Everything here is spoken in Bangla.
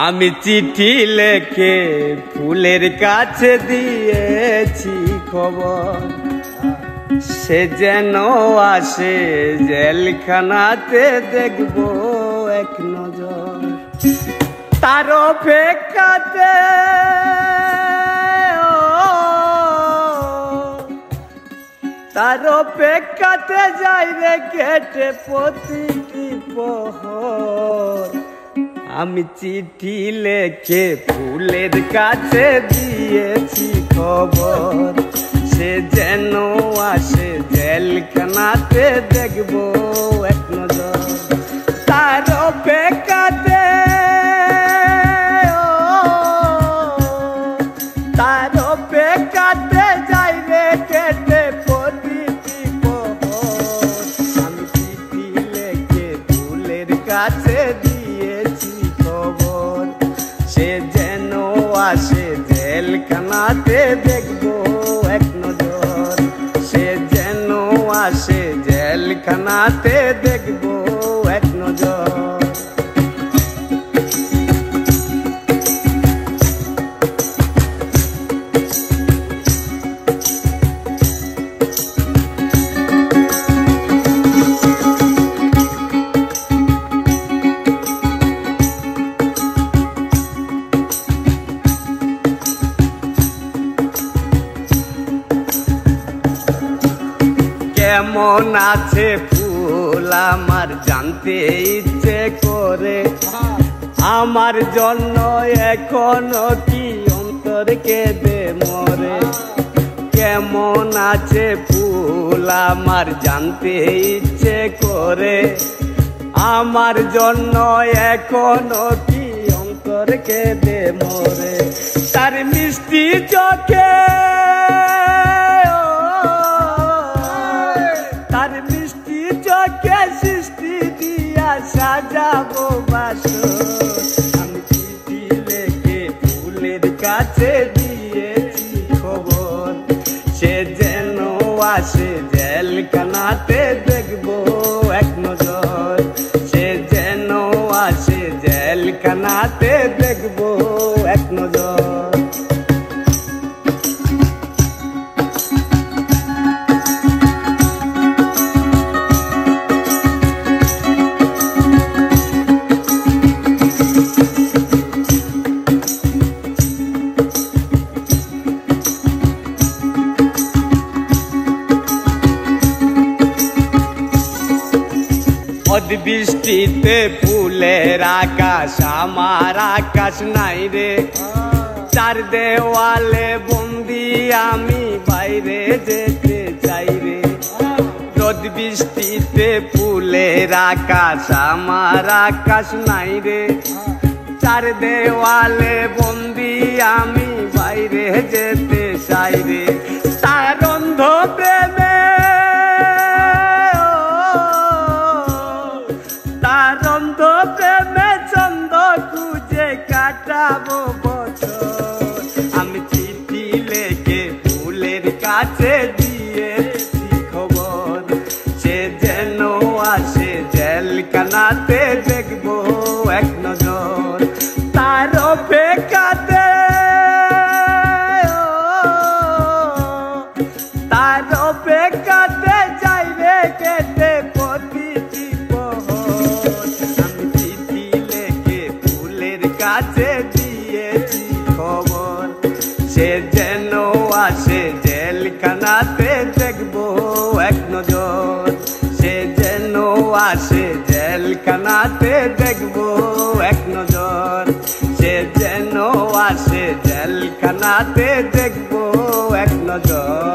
আমি চিঠি লেখে ফুলের কাছে দিয়েছি খবর, সে যেন আসে জেলখানাতে দেখবো এক নজর। তার অপেক্ষাতে তার অপেক্ষাতে যাই রে কেটে প্রতিটি প্রহর। আমি চিঠি লেখে ফুলের কাছে দিয়েছি খবর, সে যেন আসে জেলখানাতে দেখবো এক নজর। তার অপেক্ষাতে তার অপেক্ষাতে যাই রে কেটে প্রতিটি প্রহর। আমি চিঠি লেখে ফুলের কাছে দিয়েছি খবর, সে যেন আসে জেলখানাতে দেখবো এক নজর। সে যেন আসে জেলখানাতে দেখবো এক নজর। কেমন আছে ফুল আমার জানতে ইচ্ছে করে, আমার জন্য এখনো কি অন্তর কেঁদে মরে। কেমন আছে ফুল আমার জানতে ইচ্ছে করে, আমার জন্য এখনো কি অন্তর কেঁদে মরে। তার মিষ্টি চোখে তার মিষ্টি চোখে সৃষ্টি দিয়া সাজাবো বাসর। আমি চিঠি লেখে ফুলের কাছে দিয়েছি খবর, সে যেন আসে জেলখানাতে দেখবো এক নজর। সে যেন আসে জেলখানাতে দেখবো এক নজর। বৃষ্টিতে ফুলের আকাশ আমার আকাশ নাই রে, চার দেওয়ালে বন্দি আমি বাইরে যেতে চাই রে। রোদ বৃষ্টিতে ফুলের আকাশ আমার আকাশ নাই রে, চার দেওয়ালে বন্দি আমি বাইরে যেতে চাই রে। তার অন্ধ প্রেমে তার অন্ধ প্রেমে চন্দ খুঁজে কাটাবো বছর। আমি চিঠি লেখে ফুলের কাছে দিয়েছি খবর, সে যেন আসে জেলখানাতে দেখবো এক নজর। তার অপেক্ষাতে তার অপেক্ষাতে যাই রে কেটে প্রতিটি প্রহর। আমি চিঠি লেখে ফুলের কাছে দিয়েছি খবর, সে যেন আসে জেলখানাতে দেখবো এক নজর। সে যেন আসে জেলখানাতে দেখবো এক নজর। সে যেন আসে জেলখানাতে দেখবো এক নজর।